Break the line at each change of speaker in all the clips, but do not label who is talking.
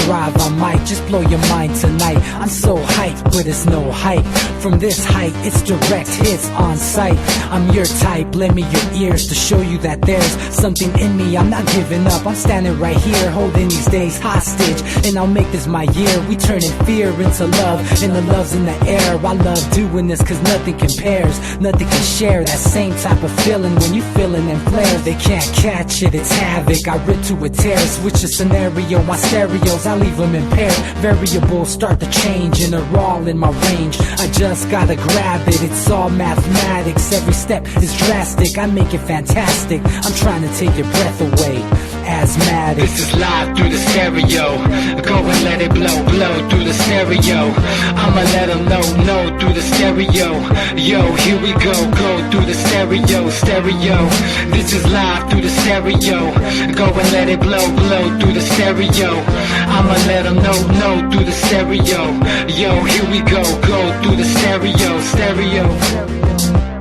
arrive, I might just blow your mind tonight. I'm so hyped, but it's no hype. From this height, it's direct hits on sight. I'm your type, lend me your ears to show you that there's something in me. I'm not giving up, I'm standing right here, holding these days hostage, and I'll make this my year. We turning fear into love, and the love's in the air. I love doing this cause nothing compares, nothing can share that same type of feeling when you feeling them flares. They can't catch it, it's havoc. I rip to a tear, switch a scenario, my stereos, I leave them impaired. Variables start to change and they're all in my range. I just gotta grab it, it's all mathematics. Every step is drastic, I make it fantastic. I'm trying to take your breath away, asthmatic.
This is live through the stereo. Go and let it blow, blow through the stereo. I'ma let them know through the stereo. Yo, here we go through the stereo, stereo. This is live through the stereo. Go and let it blow, blow through the stereo. I'ma let them know through the stereo. Yo, here we go through the stereo, stereo.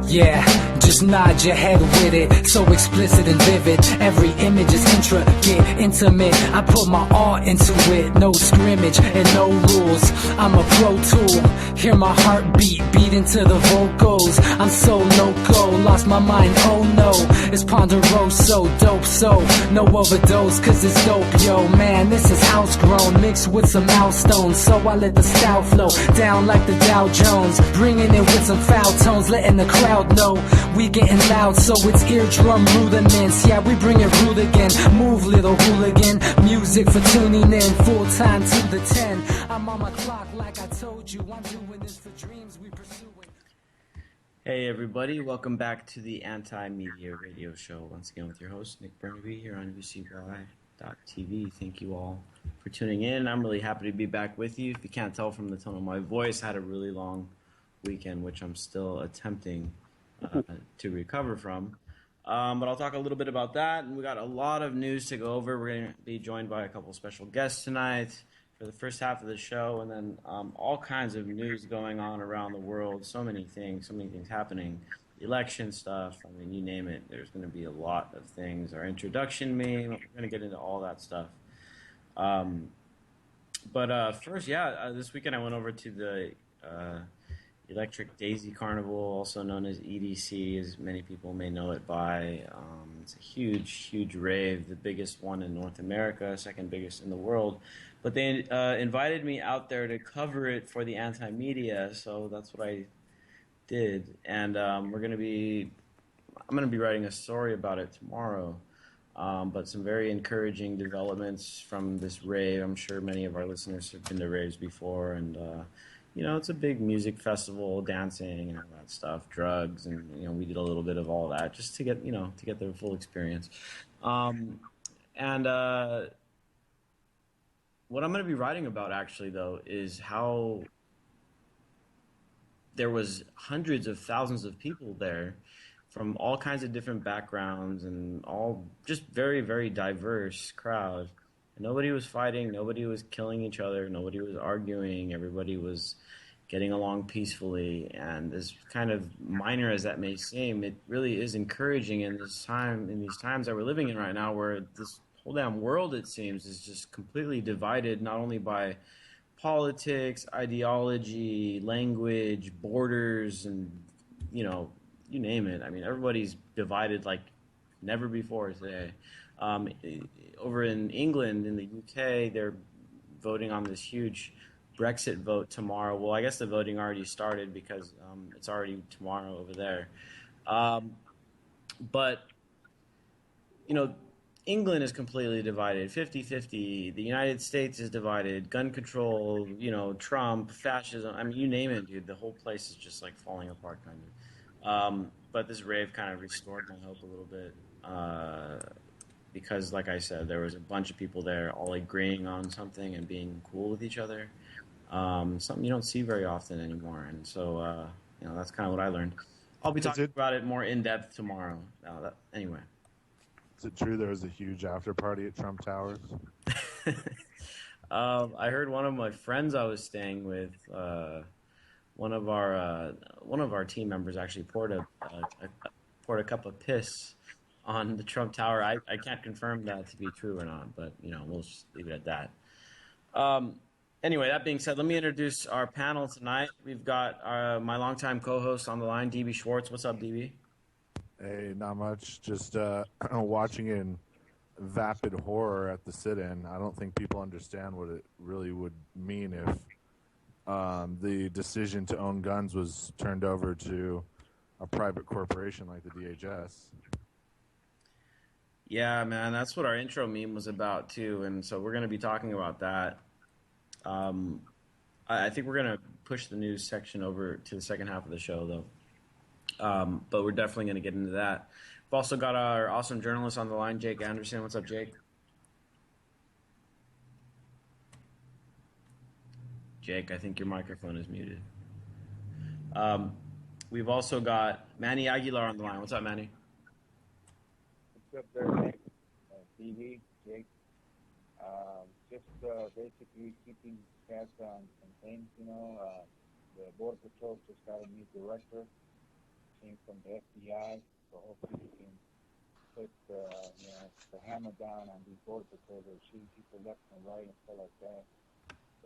Yeah, just nod your head with it, so explicit and vivid. Every image is intricate, intimate. I put my all into it, no scrimmage and no rules. I'm a pro tool, hear my heartbeat, beat into the vocals. I'm so loco, lost my mind, oh no. It's ponderoso, dope, so no overdose, cause it's dope, yo. Man, this is house grown, mixed with some milestones. So I let the style flow down like the Dow Jones, bringing it with some foul tones, letting the crowd know we getting loud, so it's eardrum rudiments. Yeah, we bring it rude again. Move, little hooligan. Music for tuning in, full time to the 10. I'm on my clock, like I told you. I'm doing this for dreams we pursuing.
Hey everybody, welcome back to the Anti-Media Radio Show. Once again with your host, Nick Bernabe here on UCY.TV. Thank you all for tuning in. I'm really happy to be back with you. If you can't tell from the tone of my voice, I had a really long weekend, which I'm still attempting to recover from. But I'll talk a little bit about that. And we got a lot of news to go over. We're going to be joined by a couple special guests tonight for the first half of the show, and then all kinds of news going on around the world. So many things happening. Election stuff, I mean, you name it. There's going to be a lot of things. Our introduction meme, we're going to get into all that stuff. But first, this weekend I went over to the Electric Daisy Carnival, also known as EDC, as many people may know it by. It's a huge rave, the biggest one in North America, second biggest in the world. But they invited me out there to cover it for the Anti-Media, so that's what I did. And I'm going to be writing a story about it tomorrow. But some very encouraging developments from this rave. I'm sure many of our listeners have been to raves before, and it's a big music festival, dancing and all that stuff, drugs, and we did a little bit of all that just to get the full experience. What I'm going to be writing about actually though is how there was hundreds of thousands of people there from all kinds of different backgrounds and all just very, very diverse crowd. Nobody was fighting, nobody was killing each other, nobody was arguing, everybody was getting along peacefully. And as kind of minor as that may seem, it really is encouraging in these times that we're living in right now, where this whole damn world, it seems, is just completely divided, not only by politics, ideology, language, borders, and you name it. I mean, everybody's divided like never before today. Over in England, in the UK, they're voting on this huge Brexit vote tomorrow. Well, I guess the voting already started because it's already tomorrow over there. But, England is completely divided, 50-50. The United States is divided, gun control, Trump, fascism. I mean, you name it, dude. The whole place is just like falling apart kind of. But this rave kind of restored my hope a little bit. Because, like I said, there was a bunch of people there all agreeing on something and being cool with each other. Something you don't see very often anymore. And so, that's kind of what I learned. I'll be talking about it more in depth tomorrow. Anyway.
Is it true there was a huge after party at Trump Towers?
I heard one of my friends I was staying with, one of our team members actually poured a cup of piss on the Trump Tower. I can't confirm that to be true or not, but we'll just leave it at that. Um, anyway, that being said, let me introduce our panel tonight. We've got my longtime co-host on the line, DB Schwartz. What's up, DB?
Hey, not much. Just watching in vapid horror at the sit-in. I don't think people understand what it really would mean if the decision to own guns was turned over to a private corporation like the DHS.
Yeah, man, that's what our intro meme was about too, and so we're going to be talking about that. Um, I think we're going to push the news section over to the second half of the show, though. But we're definitely going to get into that. We've also got our awesome journalist on the line, Jake Anderson. What's up, Jake? Jake, I think your microphone is muted. We've also got Manny Aguilar on the line. What's up, Manny?
What's up there, Nick? TV, Jake. Just basically keeping tabs on some things, the Border Patrol just got a new director, came from the FBI, so hopefully we can put the hammer down on these Border Patrol. They're shooting people left and right and stuff like that.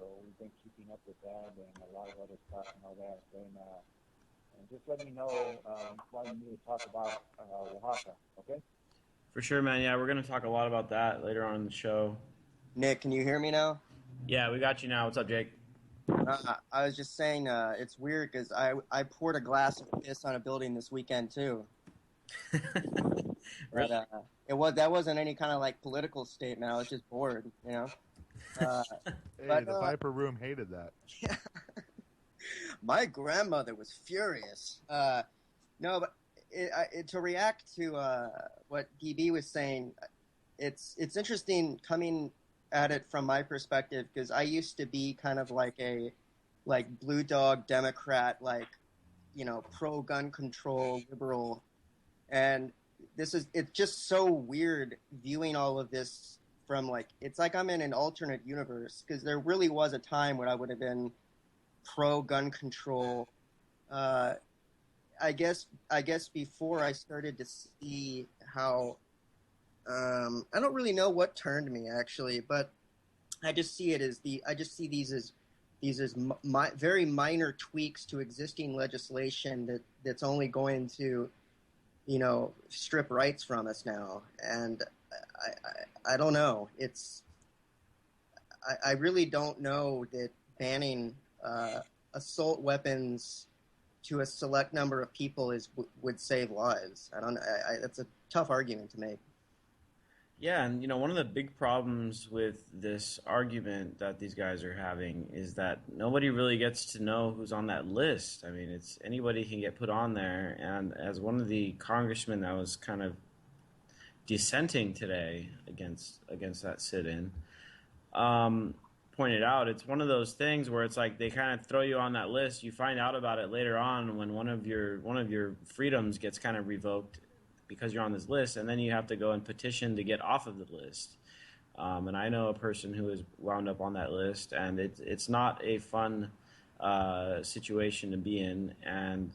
So we've been keeping up with that and a lot of other stuff and all that. And just let me know why you need to talk about Oaxaca, okay?
For sure, man. Yeah, we're going to talk a lot about that later on in the show.
Nick, can you hear me now?
Yeah, we got you now. What's up, Jake?
I was just saying it's weird because I poured a glass of piss on a building this weekend too.
Really?
But, that wasn't any kind of like political statement. I was just bored, you know.
Hey, the Viper Room hated that.
My grandmother was furious. No, but to react to what DB was saying, it's interesting coming at it from my perspective because I used to be kind of like a blue dog Democrat, pro gun control liberal, and it's just so weird viewing all of this from it's like I'm in an alternate universe because there really was a time when I would have been pro gun control. I guess before I started to see how I don't really know what turned me actually, but I just see it as very minor tweaks to existing legislation that's only going to strip rights from us now, and I don't know. I really don't know that banning assault weapons to a select number of people would save lives. I don't know. That's a tough argument to make.
Yeah, and one of the big problems with this argument that these guys are having is that nobody really gets to know who's on that list. I mean, it's anybody can get put on there, and as one of the congressmen that was kind of dissenting today against that sit-in, pointed out, it's one of those things where it's like they kind of throw you on that list. You find out about it later on when one of your freedoms gets kind of revoked because you're on this list, and then you have to go and petition to get off of the list. And I know a person who is wound up on that list, and it's not a fun situation to be in. And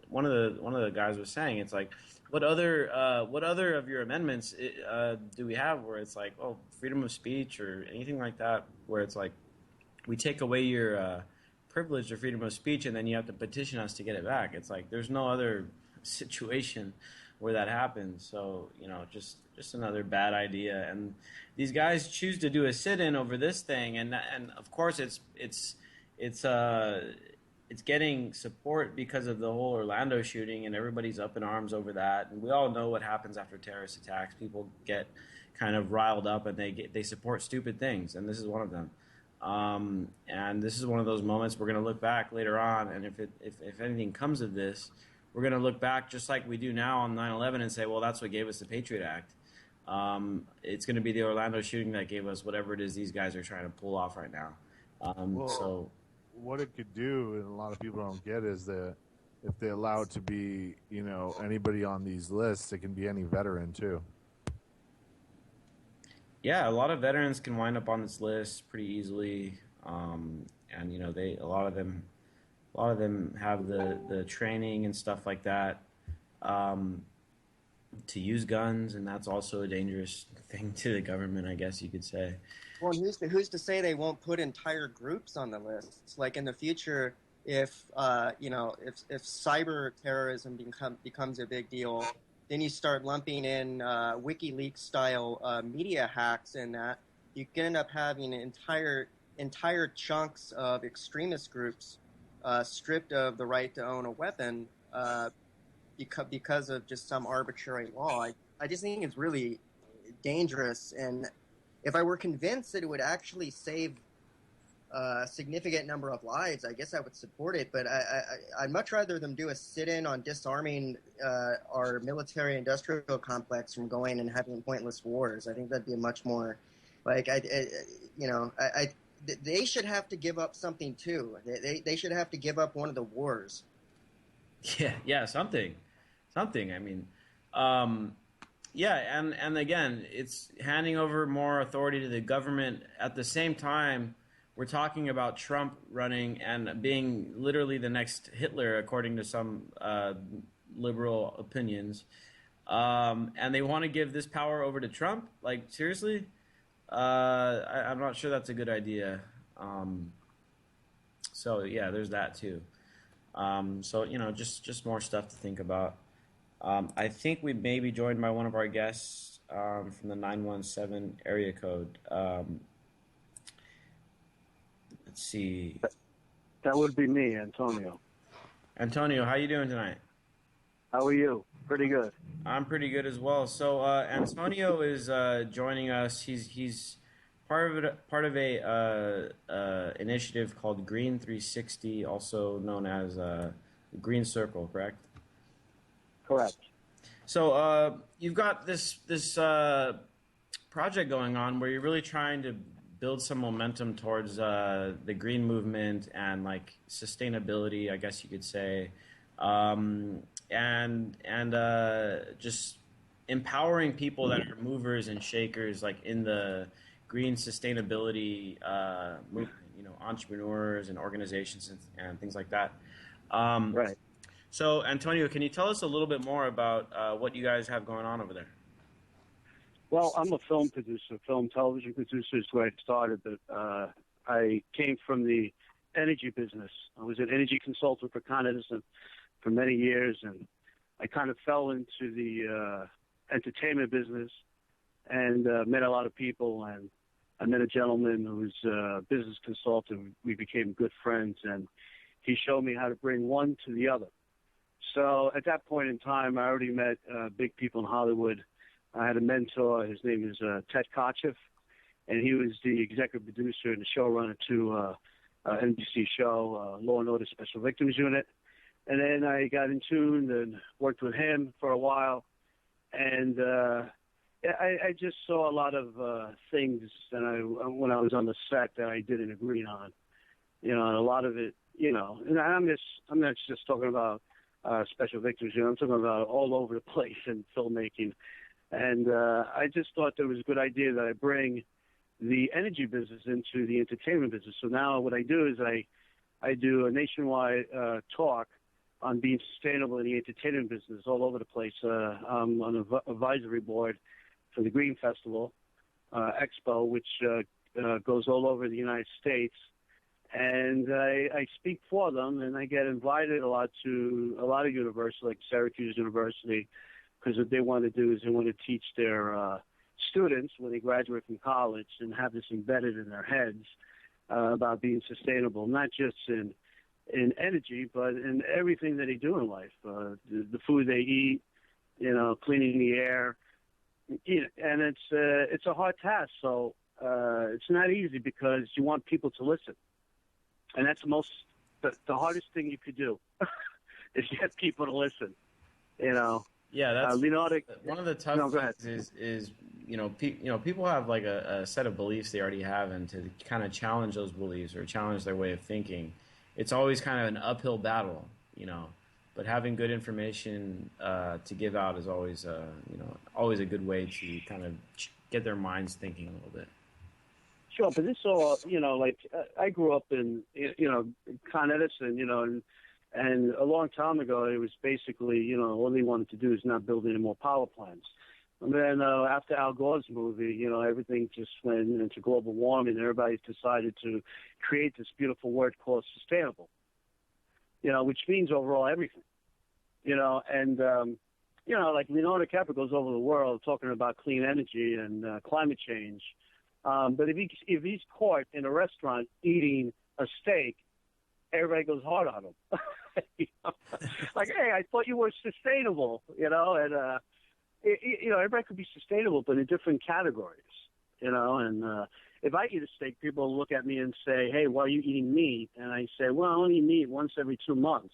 one of the guys was saying, it's like, what other of your amendments do we have where it's like, oh, freedom of speech or anything like that, where it's like we take away your privilege or freedom of speech, and then you have to petition us to get it back. It's like there's no other situation where that happens. So just another bad idea. And these guys choose to do a sit-in over this thing, and of course it's getting support because of the whole Orlando shooting, and everybody's up in arms over that. And we all know what happens after terrorist attacks. People get kind of riled up, and they support stupid things, and this is one of them. And this is one of those moments we're going to look back later on, and if anything comes of this, we're going to look back just like we do now on 9/11 and say, well, that's what gave us the Patriot Act. It's going to be the Orlando shooting that gave us whatever it is these guys are trying to pull off right now. So
what it could do, and a lot of people don't get, is that if they allow it to be, anybody on these lists, it can be any veteran too.
Yeah, a lot of veterans can wind up on this list pretty easily, and a lot of them have the training and stuff like that to use guns, and that's also a dangerous thing to the government, I guess you could say.
Well, and who's to say they won't put entire groups on the list? Like in the future, if if cyber terrorism becomes a big deal, then you start lumping in WikiLeaks style media hacks in that. You can end up having entire chunks of extremist groups stripped of the right to own a weapon because of just some arbitrary law. I just think it's really dangerous. And if I were convinced that it would actually save a significant number of lives, I guess I would support it. But I'd much rather them do a sit-in on disarming our military-industrial complex from going and having pointless wars. I think that'd be a much more, they should have to give up something too. They should have to give up one of the wars.
Yeah, something. I mean, yeah, and again, it's handing over more authority to the government. At the same time, we're talking about Trump running and being literally the next Hitler, according to some liberal opinions. And they want to give this power over to Trump? Like, seriously? I'm not sure that's a good idea. So, yeah, there's that, too. So, just more stuff to think about. I think we may be joined by one of our guests from the 917 area code. Let's see.
That would be me, Antonio.
Antonio, how you doing tonight?
How are you? Pretty good.
I'm pretty good as well. So Antonio is joining us. He's part of a initiative called Green 360, also known as Green Circle, correct?
Correct.
So you've got this project going on where you're really trying to build some momentum towards the green movement and like sustainability, I guess you could say, and just empowering people that are movers and shakers, like in the green sustainability movement. Entrepreneurs and organizations and things like that.
Right.
So, Antonio, can you tell us a little bit more about what you guys have going on over there?
Well, I'm a film producer, television producer is where I started. But I came from the energy business. I was an energy consultant for Con Edison for many years, and I kind of fell into the entertainment business and met a lot of people. And I met a gentleman who was a business consultant. We became good friends, and he showed me how to bring one to the other. So at that point in time, I already met big people in Hollywood. I had a mentor. His name is Ted Kotcheff, and he was the executive producer and the showrunner to NBC show, Law and Order Special Victims Unit. And then I got in tune and worked with him for a while. And I just saw a lot of things that when I was on the set that I didn't agree on. And a lot of it, and I'm not just talking about Special Victims Unit. I'm talking about all over the place in filmmaking. And I just thought that it was a good idea that I bring the energy business into the entertainment business. So now what I do is I do a nationwide talk on being sustainable in the entertainment business all over the place. I'm on an advisory board for the Green Festival Expo, which goes all over the United States. And I speak for them, and I get invited a lot to a lot of universities, like Syracuse University, because what they want to do is they want to teach their students when they graduate from college and have this embedded in their heads about being sustainable, not just in energy, but in everything that they do in life, the food they eat, cleaning the air, and it's a hard task. So it's not easy because you want people to listen, and that's the hardest thing you could do is get people to listen.
Yeah, that's
Leonardo,
one of the tough things is people have like a set of beliefs they already have, and to kind of challenge those beliefs or challenge their way of thinking, it's always kind of an uphill battle, But having good information to give out is always always a good way to kind of get their minds thinking a little bit.
Sure, but this all I grew up in Con Edison, and a long time ago, it was basically, all they wanted to do is not build any more power plants. And then after Al Gore's movie, you know, everything just went into global warming. Everybody decided to create this beautiful word called sustainable, you know, which means overall everything, you know. And, you know, like Leonardo DiCaprio goes over the world talking about clean energy and climate change. But if he's caught in a restaurant eating a steak, everybody goes hard on him. You know? Like, hey, I thought you were sustainable, you know, and, you know, everybody could be sustainable, but in different categories, you know. And if I eat a steak, people look at me and say, hey, why are you eating meat? And I say, well, I only eat meat once every 2 months.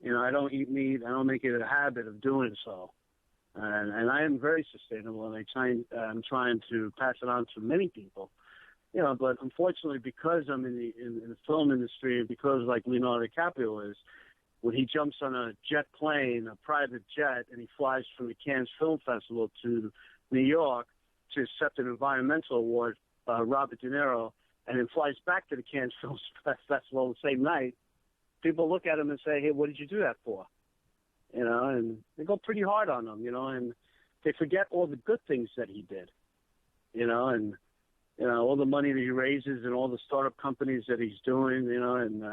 You know, I don't eat meat. I don't make it a habit of doing so. And I am very sustainable, and I'm trying to pass it on to many people. You know, but unfortunately, because I'm in the film industry, and because like Leonardo DiCaprio is, when he jumps on a jet plane, a private jet, and he flies from the Cannes Film Festival to New York to accept an environmental award, Robert De Niro, and then flies back to the Cannes Film Festival the same night, people look at him and say, hey, what did you do that for? You know, and they go pretty hard on him, you know, and they forget all the good things that he did, you know, and, you know, all the money that he raises and all the startup companies that he's doing, you know, and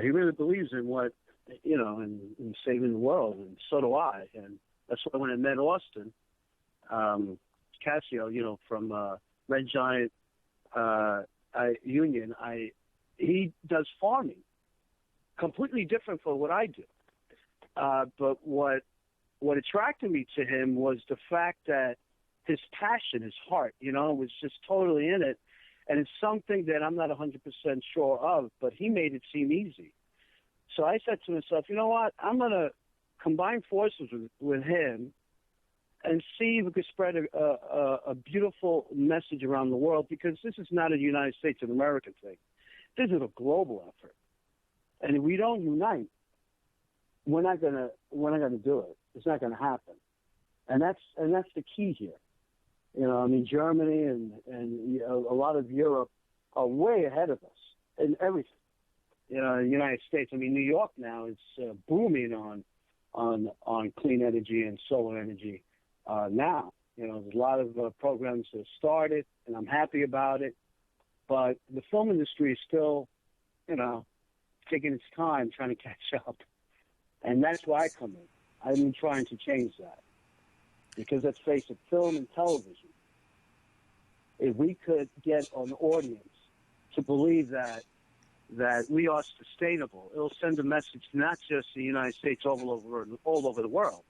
he really believes in what, you know, in saving the world, and so do I. And that's why when I met Austin Cassio, you know, from Red Giant Union, he does farming, completely different from what I do. But what attracted me to him was the fact that his passion, his heart, you know, was just totally in it. And it's something that I'm not 100% sure of, but he made it seem easy. So I said to myself, you know what, I'm going to combine forces with him and see if we could spread a beautiful message around the world, because this is not a United States of America thing. This is a global effort. And if we don't unite, we're not gonna do it. It's not gonna happen. And that's the key here. You know, I mean, Germany and a lot of Europe are way ahead of us in everything. You know, the United States. I mean, New York now is booming on clean energy and solar energy. Now, you know, there's a lot of programs that have started, and I'm happy about it. But the film industry is still, you know, taking its time trying to catch up. And that's why I come in. I've been trying to change that. Because let's face it, film and television, if we could get an audience to believe that we are sustainable, it'll send a message not just to the United States, all over the world.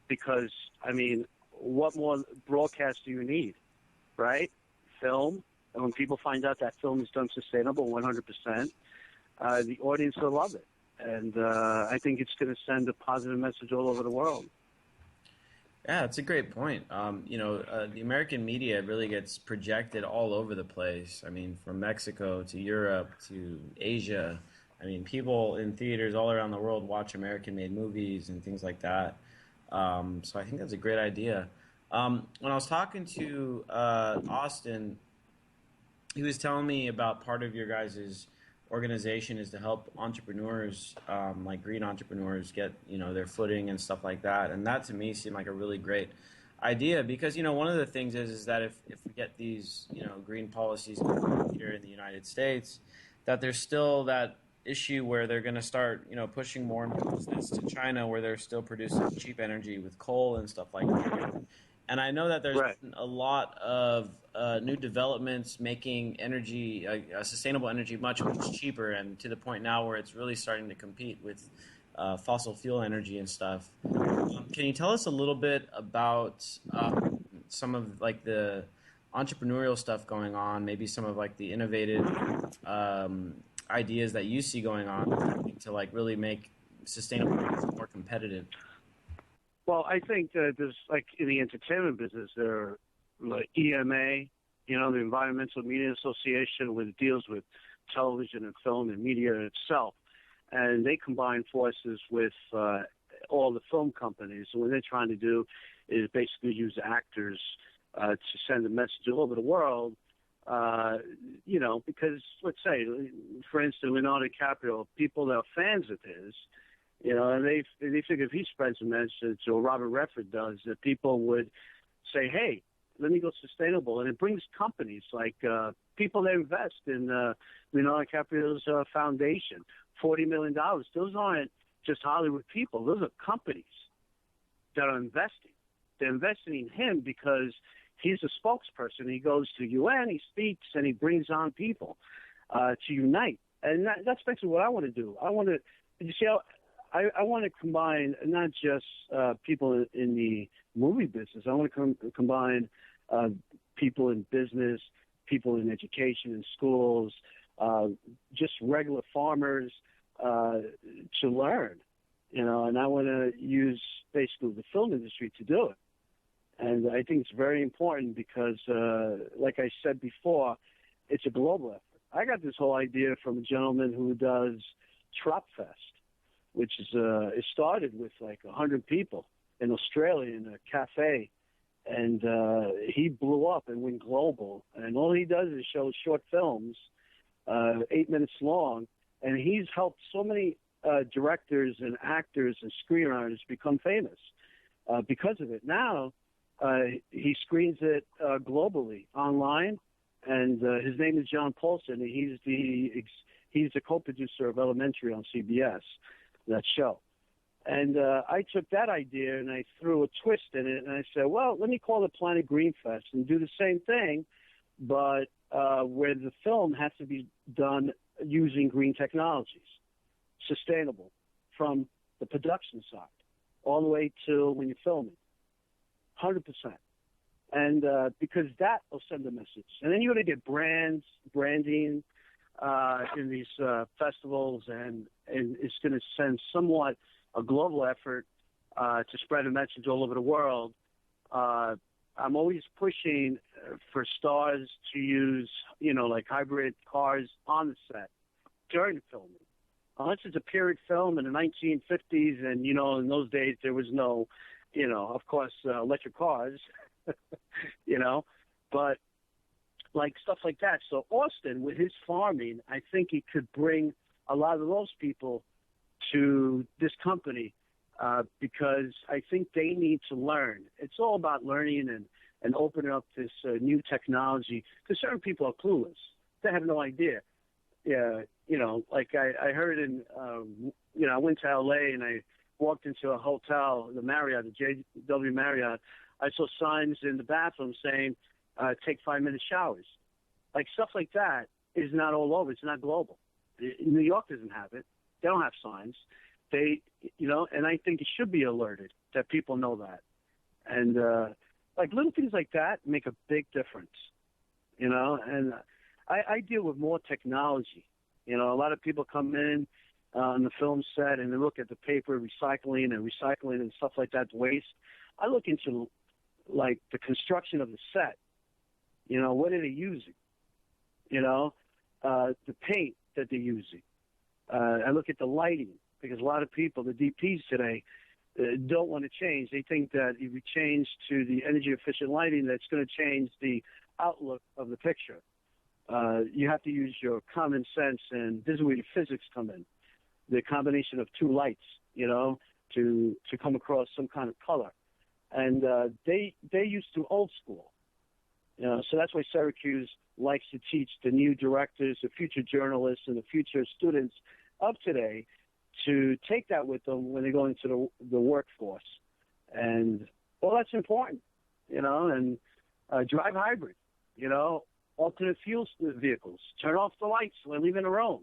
Because, I mean, what more broadcast do you need, right? Film. And when people find out that film is done sustainable 100%, the audience will love it. And I think it's going to send a positive message all over the world.
Yeah, that's a great point. You know, the American media really gets projected all over the place. I mean, from Mexico to Europe to Asia. I mean, people in theaters all around the world watch American-made movies and things like that. So I think that's a great idea. When I was talking to Austin, he was telling me about part of your guys' organization is to help entrepreneurs, like green entrepreneurs, get, you know, their footing and stuff like that. And that to me seemed like a really great idea, because, you know, one of the things is that if we get these, you know, green policies here in the United States, that there's still that issue where they're going to start, you know, pushing more and more business to China, where they're still producing cheap energy with coal and stuff like that. And I know that there's a lot of new developments making energy, sustainable energy, much cheaper, and to the point now where it's really starting to compete with fossil fuel energy and stuff. Can you tell us a little bit about some of like the entrepreneurial stuff going on, maybe some of like the innovative ideas that you see going on to like really make sustainable more competitive?
Well, I think there's, like, in the entertainment business, there are like EMA, you know, the Environmental Media Association, which deals with television and film and media itself. And they combine forces with all the film companies. And what they're trying to do is basically use actors to send a message all over the world, you know, because, let's say, for instance, Leonardo DiCaprio, people that are fans of his, You know, and they figure if he spreads a message, or Robert Redford does, that people would say, hey, let me go sustainable. And it brings companies like people that invest in Leonardo DiCaprio's foundation, $40 million. Those aren't just Hollywood people. Those are companies that are investing. They're investing in him because he's a spokesperson. He goes to UN, he speaks, and he brings on people to unite. And that's basically what I want to do. I want to, you see, I want to combine not just people in the movie business. I want to combine people in business, people in education and schools, just regular farmers to learn, you know, and I want to use basically the film industry to do it. And I think it's very important because, like I said before, it's a global effort. I got this whole idea from a gentleman who does Trop Fest, which is it started with like 100 people in Australia in a cafe, and he blew up and went global. And all he does is show short films, 8 minutes long, and he's helped so many directors and actors and screenwriters become famous because of it. Now he screens it globally online, and his name is John Paulson. And he's the co-producer of Elementary on CBS, that show. And I took that idea and I threw a twist in it, and I said, well, let me call it Planet Green Fest and do the same thing, but where the film has to be done using green technologies, sustainable, from the production side all the way to when you're filming, 100%. And because that will send a message. And then you're going to get branding in these festivals, and it's going to send somewhat a global effort to spread a message all over the world. I'm always pushing for stars to use, you know, like hybrid cars on the set during the filming. Unless it's a period film in the 1950s, and, you know, in those days there was no, you know, of course, electric cars, you know, but like stuff like that. So Austin, with his farming, I think he could bring a lot of those people to this company because I think they need to learn. It's all about learning and opening up this new technology, because certain people are clueless. They have no idea. Yeah, you know, like I heard in, you know, I went to L.A. and I walked into a hotel, the Marriott, the JW Marriott. I saw signs in the bathroom saying, take 5-minute showers. Like stuff like that is not all over. It's not global. New York doesn't have it. They don't have signs. They, you know, and I think it should be alerted that people know that. And like little things like that make a big difference, you know. And I deal with more technology. You know, a lot of people come in on the film set and they look at the paper recycling and stuff like that, waste. I look into like the construction of the set. You know, what are they using? You know, the paint that they're using. I look at the lighting, because a lot of people, the DPs today, don't want to change. They think that if you change to the energy efficient lighting, that's going to change the outlook of the picture. You have to use your common sense, and this is where the physics come in. The combination of two lights, you know, to come across some kind of color. And they used to old school. You know, so that's why Syracuse likes to teach the new directors, the future journalists, and the future students of today to take that with them when they go into the workforce. And, well, that's important, you know, and drive hybrid, you know, alternate fuel vehicles, turn off the lights when leaving the room,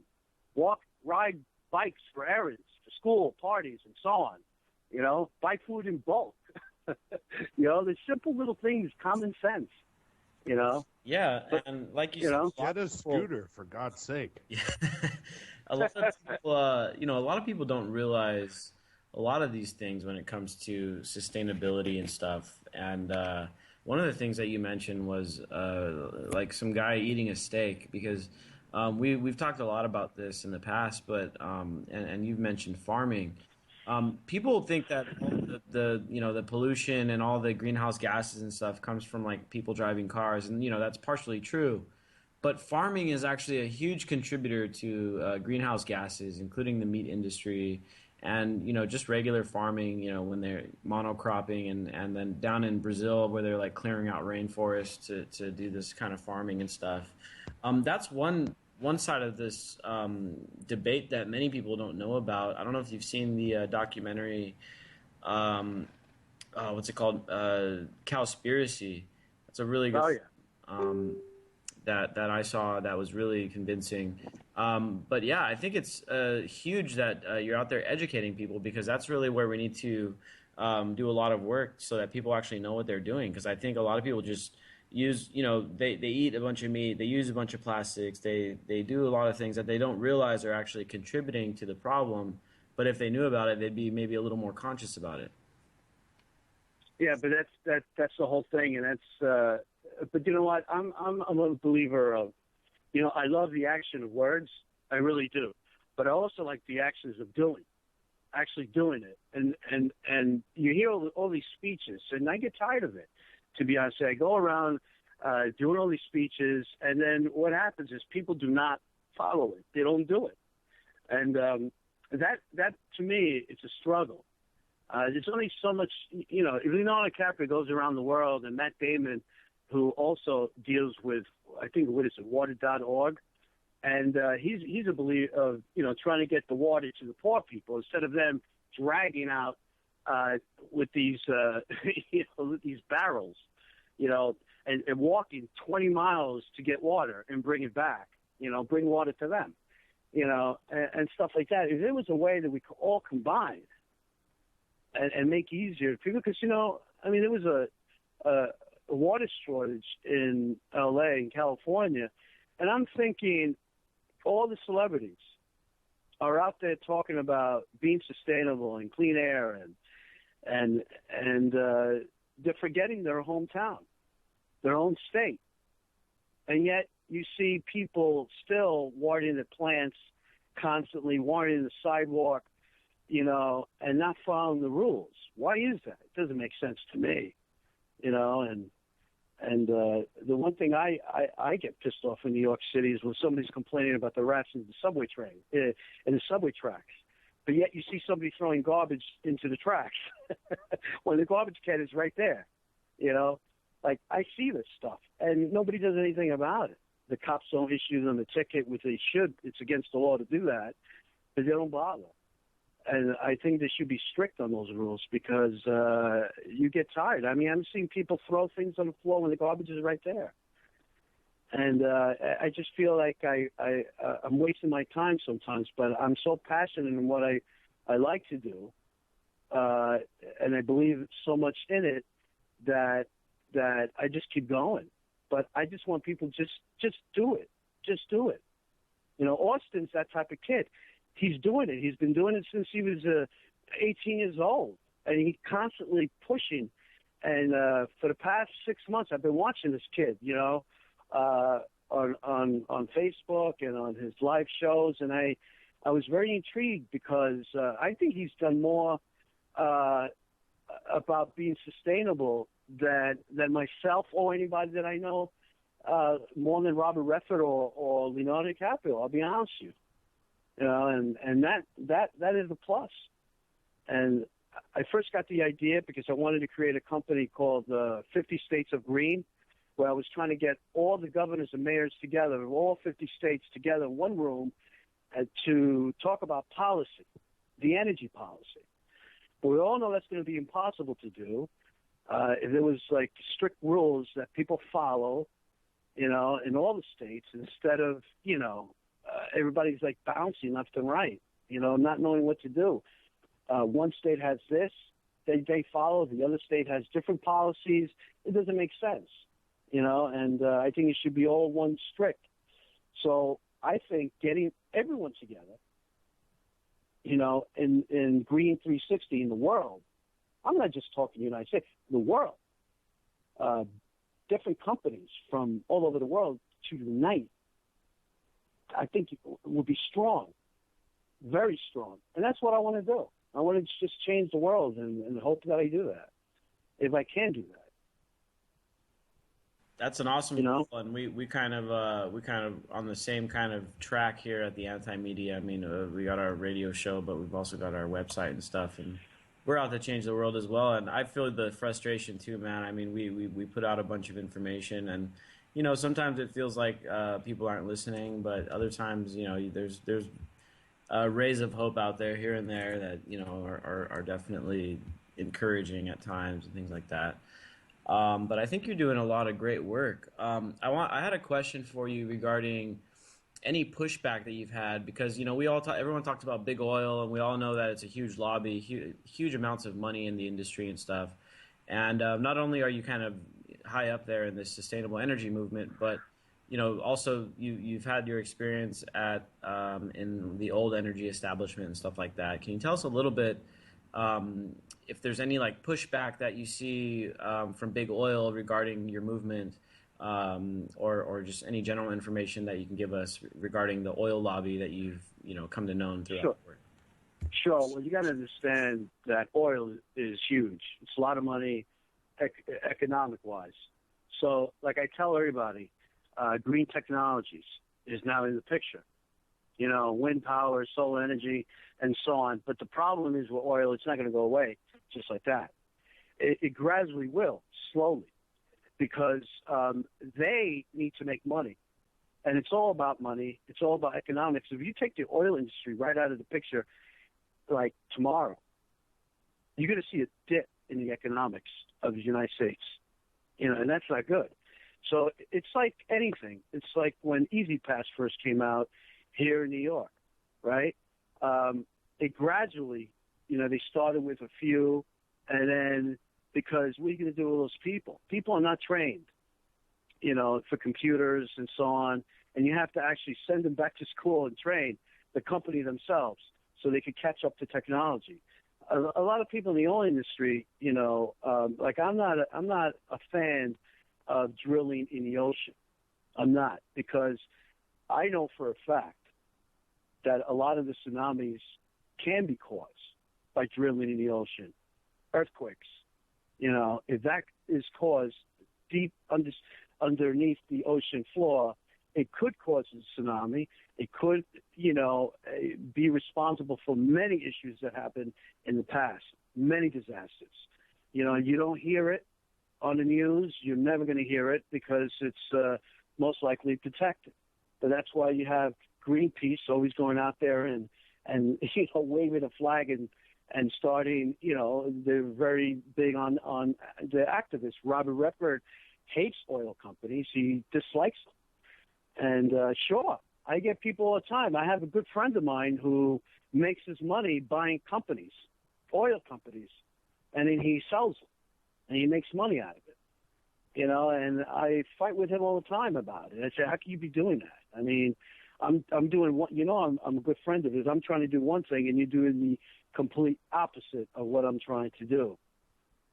ride bikes for errands, for school, parties, and so on, you know, buy food in bulk. You know, the simple little things, common sense. You know?
Yeah, and like you
know,
said,
get a scooter, for God's sake.
a lot of people, you know, a lot of people don't realize a lot of these things when it comes to sustainability and stuff. And one of the things that you mentioned was like some guy eating a steak, because we've talked a lot about this in the past, but and you've mentioned farming. People think that all the pollution and all the greenhouse gases and stuff comes from like people driving cars, and you know that's partially true, but farming is actually a huge contributor to greenhouse gases, including the meat industry and just regular farming, when they're monocropping, and then down in Brazil where they're like clearing out rainforests to do this kind of farming and stuff. That's one side of this debate that many people don't know about. I don't know if you've seen the documentary, what's it called, Cowspiracy. It's a really good.
Oh yeah.
That I saw that was really convincing. But yeah, I think it's huge that you're out there educating people, because that's really where we need to do a lot of work so that people actually know what they're doing. Because I think a lot of people just use, they eat a bunch of meat, they use a bunch of plastics, they do a lot of things that they don't realize are actually contributing to the problem. But if they knew about it, they'd be maybe a little more conscious about it.
Yeah, but that's the whole thing, and that's. But you know what? I'm a believer of, I love the action of words, I really do, but I also like the actions of actually doing it. And you hear all these speeches, and I get tired of it. To be honest, I go around doing all these speeches, and then what happens is people do not follow it. They don't do it, and that to me, it's a struggle. There's only so much, Leonardo DiCaprio goes around the world, and Matt Damon, who also deals with, I think, water.org, and he's a believer of, trying to get the water to the poor people instead of them dragging out with these, these barrels, and walking 20 miles to get water and bring it back, bring water to them, and stuff like that. If there was a way that we could all combine and make it easier for people, because, there was a water shortage in LA, in California, and I'm thinking all the celebrities are out there talking about being sustainable and clean air, and they're forgetting their hometown, their own state, and yet you see people still watering the plants constantly, watering the sidewalk, and not following the rules. Why is that? It doesn't make sense to me, and the one thing I get pissed off in New York City is when somebody's complaining about the rats in the subway train, in the subway tracks, but yet you see somebody throwing garbage into the tracks when the garbage can is right there. Like, I see this stuff, and nobody does anything about it. The cops don't issue them a ticket, which they should. It's against the law to do that, but they don't bother. And I think they should be strict on those rules, because you get tired. I mean, I'm seeing people throw things on the floor when the garbage is right there. And I just feel like I'm wasting my time sometimes, but I'm so passionate in what I like to do, and I believe so much in it that I just keep going. But I just want people just do it. Just do it. Austin's that type of kid. He's doing it. He's been doing it since he was 18 years old, and he's constantly pushing. And for the past 6 months, I've been watching this kid, on Facebook and on his live shows, and I was very intrigued, because I think he's done more about being sustainable than myself or anybody that I know, more than Robert Redford or Leonardo DiCaprio. I'll be honest with you. And that is a plus. And I first got the idea because I wanted to create a company called 50 States of Green, where I was trying to get all the governors and mayors together, of all 50 states together in one room, to talk about policy, the energy policy. But we all know that's going to be impossible to do if there was like strict rules that people follow, in all the states, instead of, everybody's like bouncing left and right, not knowing what to do. One state has this, they follow. The other state has different policies. It doesn't make sense, and I think it should be all one strict. So I think getting everyone together, in Green 360 in the world, I'm not just talking the United States, the world, different companies from all over the world to unite, I think it will be strong, very strong. And that's what I want to do. I want to just change the world and hope that I do that, if I can do that.
That's an awesome
You know?
goal, and we kind of on the same kind of track here at the Anti Media. I mean, we got our radio show, but we've also got our website and stuff, and we're out to change the world as well. And I feel the frustration too, man. I mean, we put out a bunch of information, and sometimes it feels like people aren't listening, but other times, there's rays of hope out there here and there that are definitely encouraging at times and things like that. But I think you're doing a lot of great work. I had a question for you regarding any pushback that you've had, because everyone talks about big oil, and we all know that it's a huge lobby, huge amounts of money in the industry and stuff. And not only are you kind of high up there in this sustainable energy movement, but also you've had your experience at in the old energy establishment and stuff like that. Can you tell us a little bit? If there's any like pushback that you see from big oil regarding your movement, or just any general information that you can give us regarding the oil lobby that you've come to know throughout
Sure.
the work.
Sure. Well, you got to understand that oil is huge. It's a lot of money, economic-wise. So, like I tell everybody, green technologies is now in the picture. Wind power, solar energy, and so on. But the problem is with oil, it's not going to go away just like that. It gradually will, slowly, because they need to make money. And it's all about money. It's all about economics. If you take the oil industry right out of the picture, like tomorrow, you're going to see a dip in the economics of the United States. And that's not good. So it's like anything. It's like when Easy Pass first came out here in New York, right? It gradually, they started with a few, and then because what are you going to do with those people? People are not trained, for computers and so on, and you have to actually send them back to school and train the company themselves so they could catch up to technology. A lot of people in the oil industry, like I'm not a fan of drilling in the ocean. I'm not, because I know for a fact that a lot of the tsunamis can be caused by drilling in the ocean. Earthquakes, if that is caused deep underneath the ocean floor, it could cause a tsunami. It could, be responsible for many issues that happened in the past, many disasters. You don't hear it on the news. You're never going to hear it because it's most likely protected. But that's why you have Greenpeace always going out there and waving a flag and starting, they're very big on the activists. Robert Redford hates oil companies. He dislikes them. And sure, I get people all the time. I have a good friend of mine who makes his money buying companies, oil companies, and then he sells them, and he makes money out of it. And I fight with him all the time about it. I say, how can you be doing that? I mean, I'm doing one, I'm a good friend of his. I'm trying to do one thing, and you're doing the complete opposite of what I'm trying to do.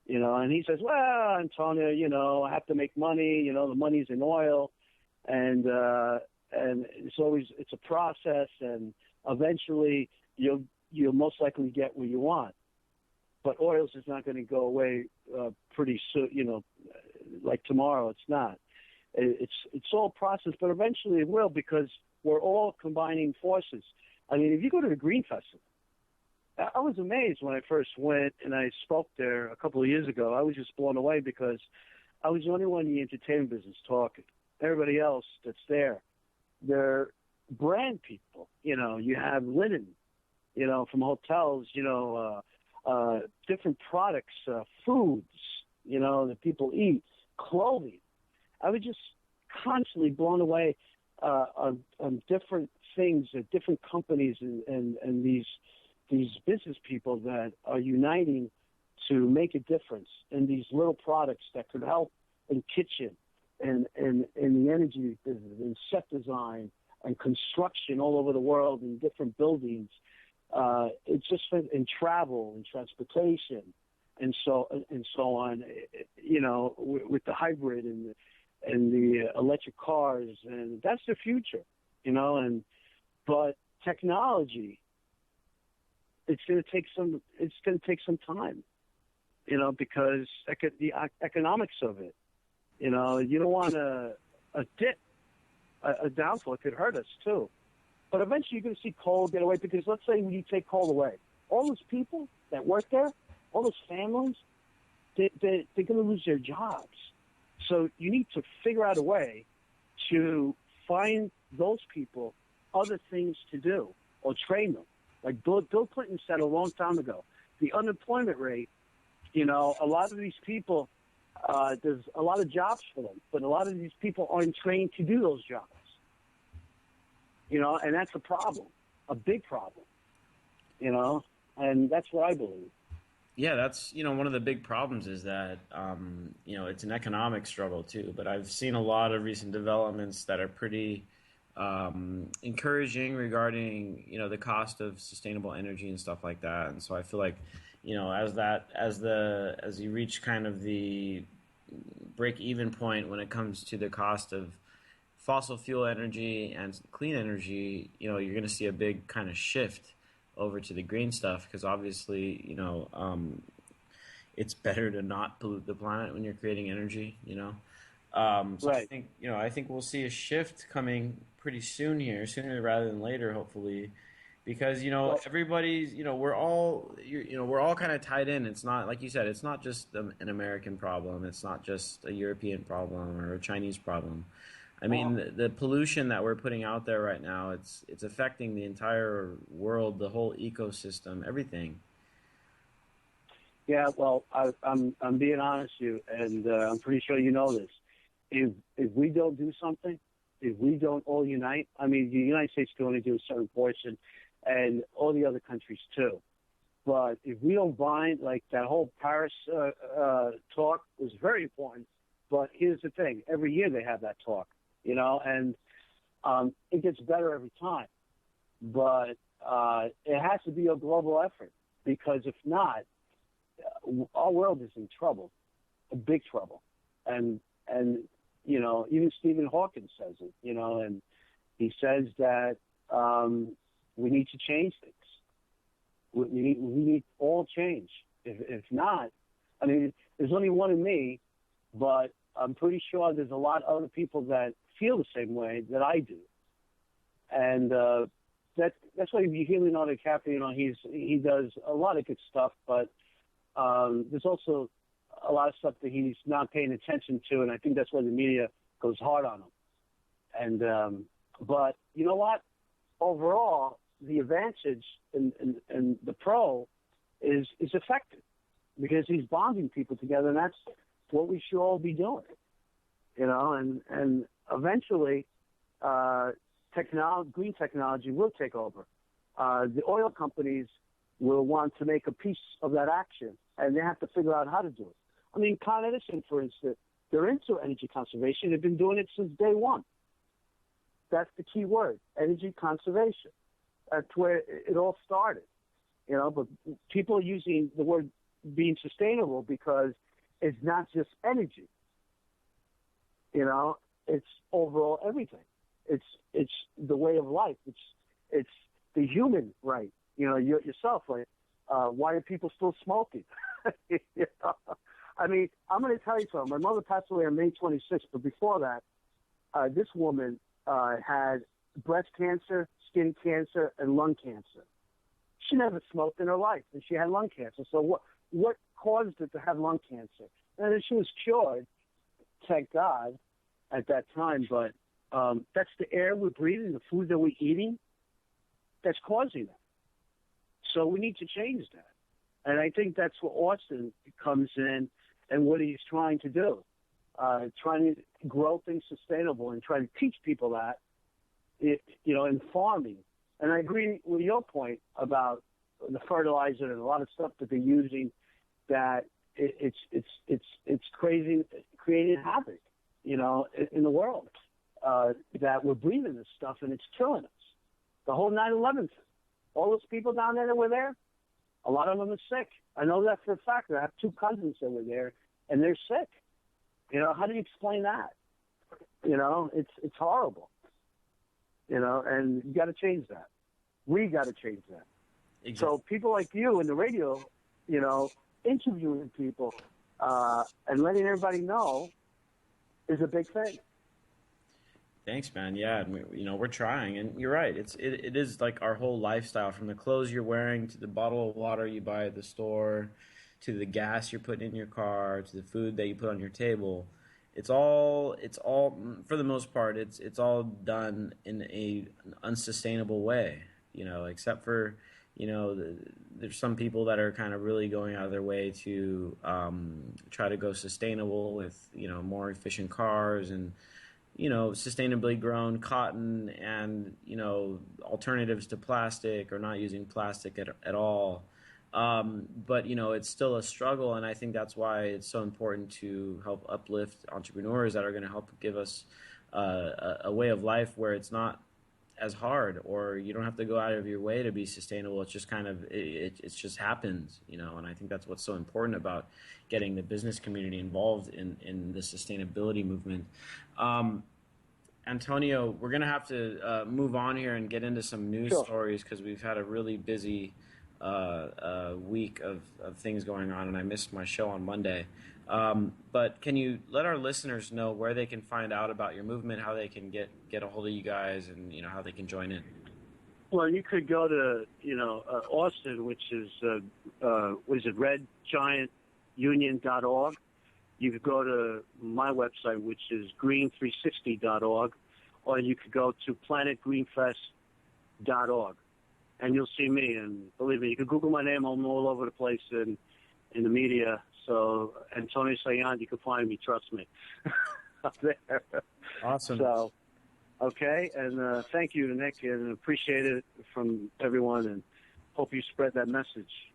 And he says, well, Antonio, I have to make money. The money's in oil, and it's a process, and eventually you'll most likely get what you want. But oils is not going to go away pretty soon. Like tomorrow, it's not. It's all process, but eventually it will, because we're all combining forces. I mean, if you go to the Green Festival, I was amazed when I first went and I spoke there a couple of years ago. I was just blown away because I was the only one in the entertainment business talking. Everybody else that's there, they're brand people. You have linen, from hotels, different products, foods, that people eat, clothing. I was just constantly blown away on different things at different companies and these business people that are uniting to make a difference in these little products that could help in kitchen and in the energy business, in set design and construction all over the world in different buildings. It's just in travel and transportation and so on. With the hybrid and the electric cars, and that's the future. But technology, it's going to take some time, because the economics of it, You know, you don't want a dip, a downfall. It could hurt us too. But eventually you're going to see coal get away, because let's say when you take coal away, all those people that work there, all those families, they're going to lose their jobs. So you need to figure out a way to find those people other things to do or train them. Like Bill Clinton said a long time ago, the unemployment rate, you know, a lot of these people, there's a lot of jobs for them, but a lot of these people aren't trained to do those jobs. You know, and that's a problem, a big problem, you know, and that's what I believe.
Yeah, that's, you know, one of the big problems is that, you know, it's an economic struggle too. But I've seen a lot of recent developments that are pretty encouraging regarding, you know, the cost of sustainable energy and stuff like that. And so I feel like, you know, as you reach kind of the break-even point when it comes to the cost of fossil fuel energy and clean energy, you know, you're going to see a big kind of shift over to the green stuff, because obviously, you know, it's better to not pollute the planet when you're creating energy, you know. So
Right.
I think we'll see a shift coming pretty soon here, sooner rather than later, hopefully, because, you know, everybody's, you know, we're all kind of tied in. It's not, like you said, it's not just an American problem. It's not just a European problem or a Chinese problem. I mean, the pollution that we're putting out there right now, it's affecting the entire world, the whole ecosystem, everything.
Yeah, well, I'm being honest with you, and I'm pretty sure you know this. If we don't do something, if we don't all unite, I mean, the United States can only do a certain portion, and all the other countries too. But if we don't bind, like that whole Paris talk was very important. But here's the thing: every year they have that talk. You know, and it gets better every time. But it has to be a global effort, because if not, our world is in trouble, a big trouble. And you know, even Stephen Hawking says it, you know, and he says that we need to change things. We need all change. If not, I mean, there's only one in me, but I'm pretty sure there's a lot of other people that feel the same way that I do, and that's why you hear Leonardo DiCaprio. You know, he does a lot of good stuff, but there's also a lot of stuff that he's not paying attention to, and I think that's why the media goes hard on him. And but you know what? Overall, the advantage and the pro is effective, because he's bonding people together, and that's what we should all be doing. You know, and eventually, green technology will take over. The oil companies will want to make a piece of that action, and they have to figure out how to do it. I mean, Con Edison, for instance, they're into energy conservation. They've been doing it since day one. That's the key word, energy conservation. That's where it all started. You know, but people are using the word being sustainable because it's not just energy. You know, it's overall everything. It's the way of life. It's the human right. You know, yourself. Like, why are people still smoking? You know? I mean, I'm going to tell you something. My mother passed away on May 26th, but before that, this woman had breast cancer, skin cancer, and lung cancer. She never smoked in her life, and she had lung cancer. So what caused her to have lung cancer? And then she was cured, thank God, at that time. But that's the air we're breathing, the food that we're eating, that's causing that. So we need to change that. And I think that's what Austin comes in and what he's trying to do, trying to grow things sustainable and trying to teach people that, you know, in farming. And I agree with your point about the fertilizer and a lot of stuff that they're using, that it's crazy, creating havoc, you know, in the world, that we're breathing this stuff and it's killing us. The whole 9/11 thing. All those people down there that were there, a lot of them are sick. I know that for a fact. I have two cousins that were there, and they're sick. You know, how do you explain that? You know, it's horrible. You know, and you got to change that. We got to change that. Exactly. So people like you in the radio, you know, interviewing people and letting everybody know is a big thing.
Thanks, man. Yeah, and we're trying, and you're right. It is like our whole lifestyle, from the clothes you're wearing to the bottle of water you buy at the store, to the gas you're putting in your car, to the food that you put on your table. It's all for the most part. It's all done in an unsustainable way. Except for there's some people that are kind of really going out of their way to try to go sustainable with more efficient cars and sustainably grown cotton and, alternatives to plastic or not using plastic at all. But, it's still a struggle. And I think that's why it's so important to help uplift entrepreneurs that are going to help give us a way of life where it's not as hard, or you don't have to go out of your way to be sustainable. It's just kind of, it just happens, and I think that's what's so important about getting the business community involved in the sustainability movement. Antonio, we're going to have to move on here and get into some news stories, because we've had a really busy week of things going on, and I missed my show on Monday. But can you let our listeners know where they can find out about your movement, how they can get a hold of you guys, and how they can join in?
Well, you could go to Austin, which is redgiantunion.org. You could go to my website, which is green360.org, or you could go to planetgreenfest.org, and you'll see me. And believe me, you can Google my name. I'm all over the place in the media. So Antonio Saillant, you can find me. Trust me. Up there.
Awesome.
So, okay, and thank you, Nick, and appreciate it from everyone, and hope you spread that message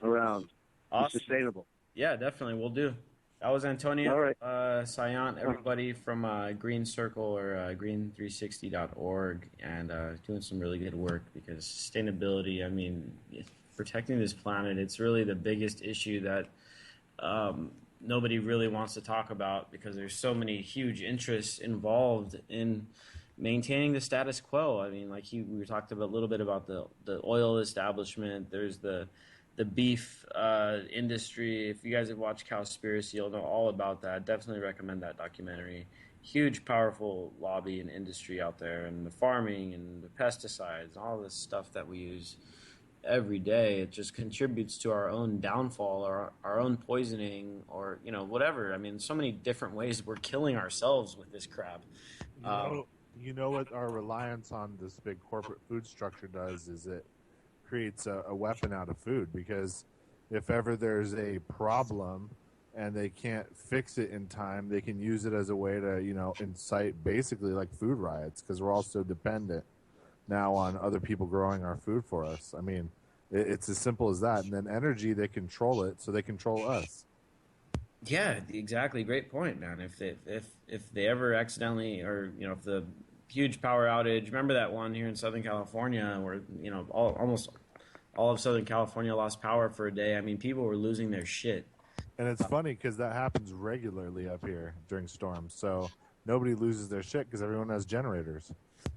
around.
Awesome.
It's sustainable.
Yeah, definitely. We'll do. That was Antonio
All right.
Saillant, everybody from Green Circle or green360.org, and doing some really good work, because sustainability, I mean, protecting this planet, it's really the biggest issue that nobody really wants to talk about, because there's so many huge interests involved in maintaining the status quo. I mean, we talked about a little bit about the oil establishment. There's the beef industry. If you guys have watched Cowspiracy, you'll know all about that. Definitely recommend that documentary. Huge, powerful lobby and industry out there, and the farming and the pesticides, all this stuff that we use every day. It just contributes to our own downfall, or our own poisoning, or whatever. I mean, so many different ways we're killing ourselves with this crap.
You know what our reliance on this big corporate food structure does is it creates a weapon out of food, because if ever there's a problem and they can't fix it in time, they can use it as a way to, incite basically like food riots, because we're all so dependent now on other people growing our food for us. I mean, it's as simple as that. And then energy, they control it, so they control us.
Yeah, exactly. Great point, man. If they ever accidentally, or if the huge power outage, remember that one here in Southern California where almost all of Southern California lost power for a day. I mean, people were losing their shit.
And it's funny because that happens regularly up here during storms. So nobody loses their shit because everyone has generators.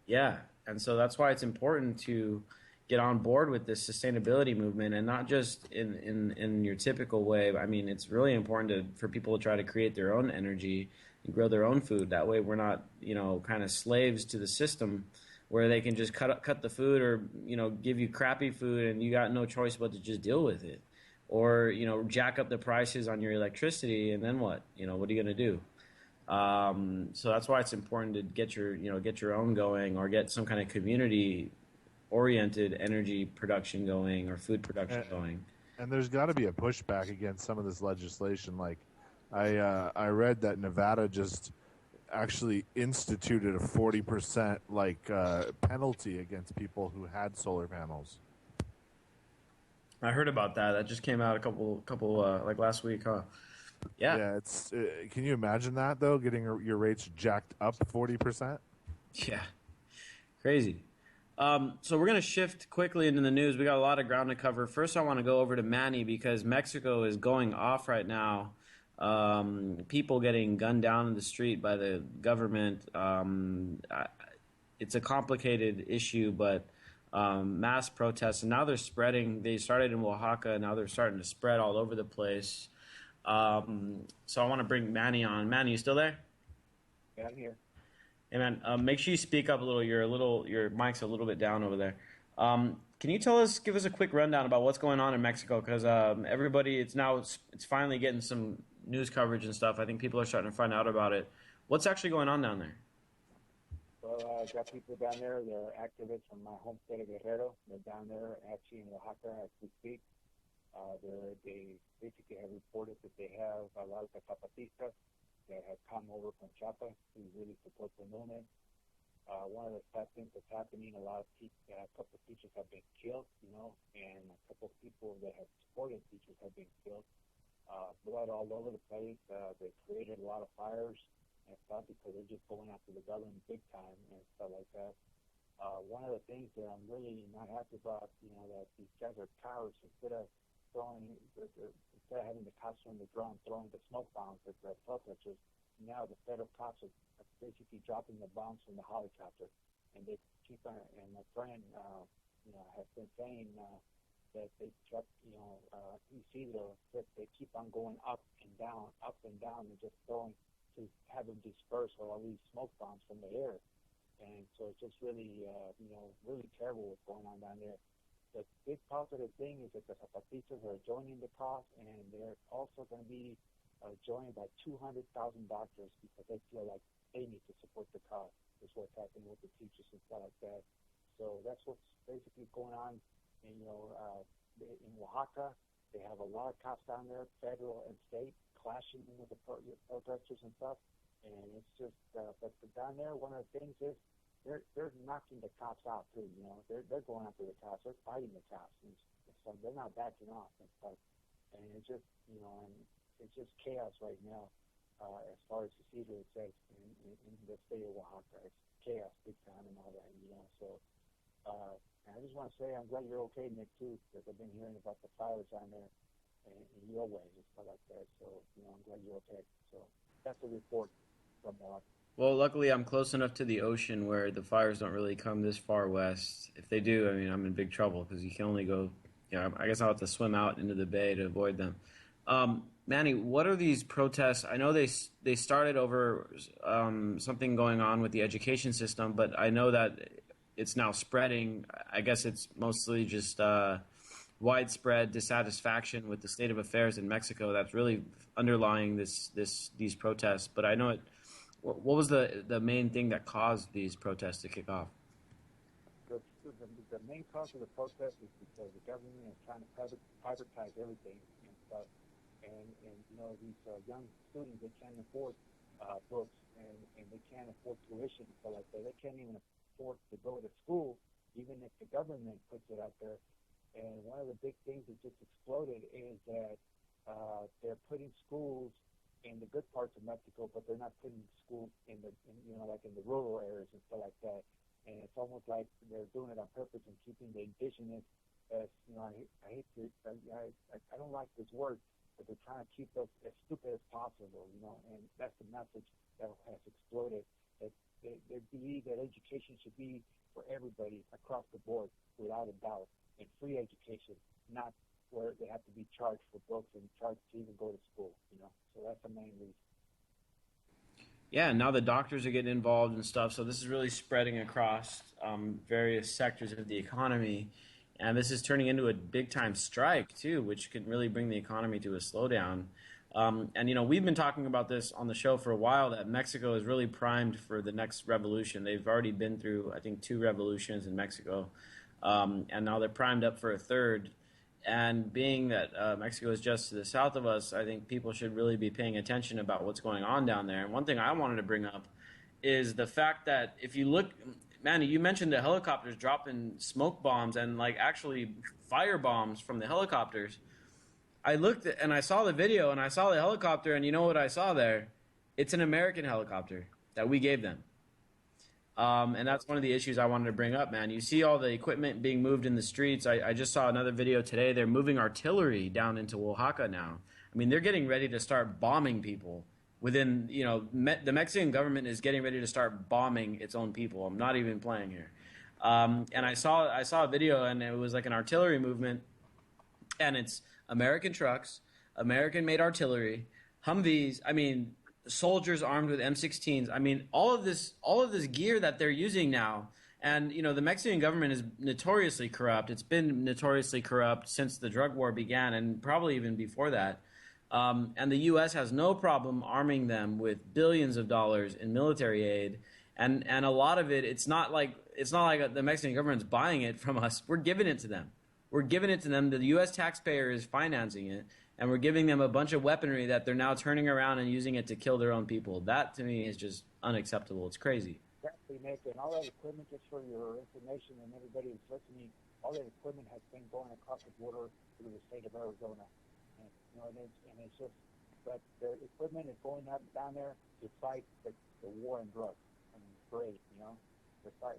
Yeah, and so that's why it's important to get on board with this sustainability movement, and not just in your typical way. I mean, it's really important for people to try to create their own energy and grow their own food. That way we're not, kind of slaves to the system where they can just cut the food, or, give you crappy food and you got no choice but to just deal with it. Or, jack up the prices on your electricity, and then what? What are you going to do? So that's why it's important to get your own going, or get some kind of community-oriented energy production going, or food production going.
And there's got to be a pushback against some of this legislation. Like, I read that Nevada just actually instituted a 40% penalty against people who had solar panels.
I heard about that. That just came out a couple like last week, huh? Yeah.
Yeah, it's. Can you imagine that though? Getting your rates jacked up 40%.
Yeah, crazy. So we're gonna shift quickly into the news. We got a lot of ground to cover. First, I want to go over to Manny, because Mexico is going off right now. People getting gunned down in the street by the government. It's a complicated issue, but mass protests, and now they're spreading. They started in Oaxaca, and now they're starting to spread all over the place. So I want to bring Manny on. Manny, you still there?
Yeah, I'm here.
Hey man, make sure you speak up a little. Your mic's a little bit down over there. Can you give us a quick rundown about what's going on in Mexico? Because everybody, it's finally getting some news coverage and stuff. I think people are starting to find out about it. What's actually going on down there?
Well, I got people down there. They're activists from my home state of Guerrero. They're down there actually in Oaxaca as we speak. They basically have reported that they have a lot of the zapatistas that have come over from Chiapas to really support the movement. One of the sad things that's happening, a couple of teachers have been killed, and a couple of people that have supported teachers have been killed. Blood all over the place. They created a lot of fires and stuff because they're just going after the government big time and stuff like that. One of the things that I'm really not happy about, that these guys are cowards. Instead of having the cops on the ground throwing the smoke bombs at the protesters, now the federal cops are basically dropping the bombs from the helicopter, and they keep on. And my friend, has been saying that they drop, Isidro, that they keep on going up and down, and just throwing to have them disperse all these smoke bombs from the air. And so it's just really, really terrible what's going on down there. The big positive thing is that the Zapatistas are joining the cause, and they're also going to be joined by 200,000 doctors because they feel like they need to support the cause. Is what's happening with the teachers and stuff like that. So that's what's basically going on. And, in Oaxaca, they have a lot of cops down there, federal and state, clashing with the protesters and stuff. And it's just, but down there, one of the things is they're knocking the cops out too. They're going after the cops. They're fighting the cops, and so they're not backing off and stuff. And it's just, and it's just chaos right now. As far as Isidro, it says in the state of Oaxaca, it's chaos big time and all that. So and I just want to say I'm glad you're okay, Nick, too, because I've been hearing about the fires down there in your way and stuff like that. So I'm glad you're okay. So that's a report from Oaxaca.
Well, luckily I'm close enough to the ocean where the fires don't really come this far west. If they do, I mean, I'm in big trouble because you can only go, I guess I'll have to swim out into the bay to avoid them. Manny, what are these protests? I know they started over something going on with the education system, but I know that it's now spreading. I guess it's mostly just widespread dissatisfaction with the state of affairs in Mexico that's really underlying these protests. But I know it. What was the main thing that caused these protests to kick off?
The main cause of the protest is because the government is trying to privatize everything and stuff. And these young students, they can't afford books and they can't afford tuition and stuff like that. They can't even afford to go to school, even if the government puts it out there. And one of the big things that just exploded is that they're putting schools in the good parts of Mexico, but they're not putting schools in the rural areas and stuff like that. And it's almost like they're doing it on purpose and keeping the indigenous as, I don't like this word, but they're trying to keep us as stupid as possible, and that's the message that has exploded, that they believe that education should be for everybody across the board without a doubt, and free education, not where they have to be charged for books and charged to even go to school, So that's the main reason.
Yeah, now the doctors are getting involved and stuff, so this is really spreading across various sectors of the economy, and this is turning into a big-time strike, too, which could really bring the economy to a slowdown. And, we've been talking about this on the show for a while, that Mexico is really primed for the next revolution. They've already been through, I think, 2 revolutions in Mexico, and now they're primed up for a third. And being that Mexico is just to the south of us, I think people should really be paying attention about what's going on down there. And one thing I wanted to bring up is the fact that if you look, Manny, you mentioned the helicopters dropping smoke bombs and actually fire bombs from the helicopters. I looked and I saw the video and I saw the helicopter, and you know what I saw there? It's an American helicopter that we gave them. And that's one of the issues I wanted to bring up, man. You see all the equipment being moved in the streets. I just saw another video today. They're moving artillery down into Oaxaca now. I mean, they're getting ready to start bombing people within, the Mexican government is getting ready to start bombing its own people. I'm not even playing here. And I saw a video, and it was like an artillery movement, and it's American trucks, American-made artillery, Humvees. I mean, soldiers armed with M16s. I mean, all of this gear that they're using now. And the Mexican government is notoriously corrupt. It's been notoriously corrupt since the drug war began, and probably even before that. And the U.S. has no problem arming them with billions of dollars in military aid, and a lot of it, it's not like the Mexican government's buying it from us. We're giving it to them. We're giving it to them. The U.S. taxpayer is financing it, and we're giving them a bunch of weaponry that they're now turning around and using it to kill their own people. That to me is just unacceptable. It's crazy.
Exactly, Nick, and all that equipment, just for your information and everybody who's listening, all that equipment has been going across the border through the state of Arizona. And it's just, but the equipment is going up down there to fight the war on drugs. I mean, it's great,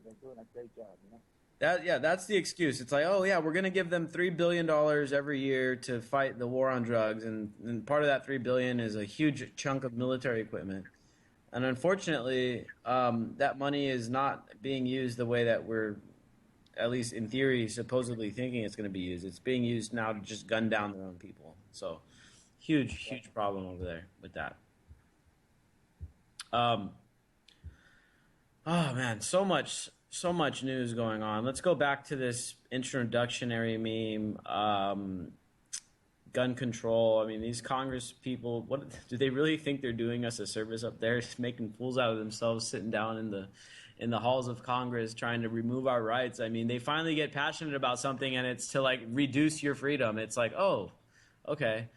they're doing a great job,
That's the excuse. It's like, oh yeah, we're going to give them $3 billion every year to fight the war on drugs, and part of that $3 billion is a huge chunk of military equipment. And unfortunately, that money is not being used the way that we're, at least in theory, supposedly thinking it's going to be used. It's being used now to just gun down their own people. So, huge problem over there with that. Oh man, so much news going on. Let's go back to this introductionary meme. Gun control. I mean, these Congress people, what do they really think they're doing us a service up there? Just making fools out of themselves, sitting down in the halls of Congress, trying to remove our rights. I mean, they finally get passionate about something, and it's to like reduce your freedom. It's like, oh, okay.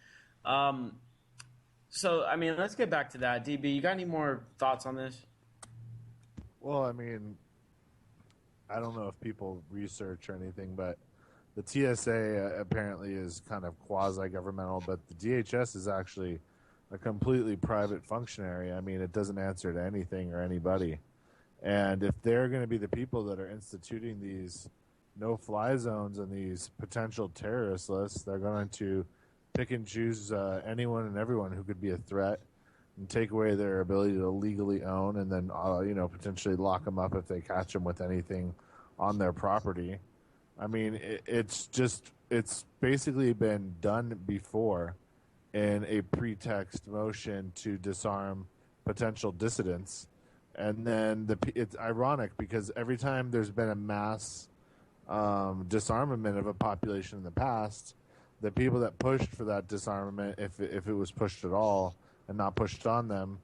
So I mean, let's get back to that. DB, you got any more thoughts on this?
Well, I mean, I don't know if people research or anything, but the TSA apparently is kind of quasi-governmental, but the DHS is actually a completely private functionary. I mean, it doesn't answer to anything or anybody. And if they're going to be the people that are instituting these no-fly zones and these potential terrorist lists, they're going to pick and choose anyone and everyone who could be a threat and take away their ability to legally own, and then potentially lock them up if they catch them with anything on their property. I mean, it's basically been done before in a pretext motion to disarm potential dissidents. And then it's ironic because every time there's been a mass disarmament of a population in the past, the people that pushed for that disarmament, if it was pushed at all and not pushed on them,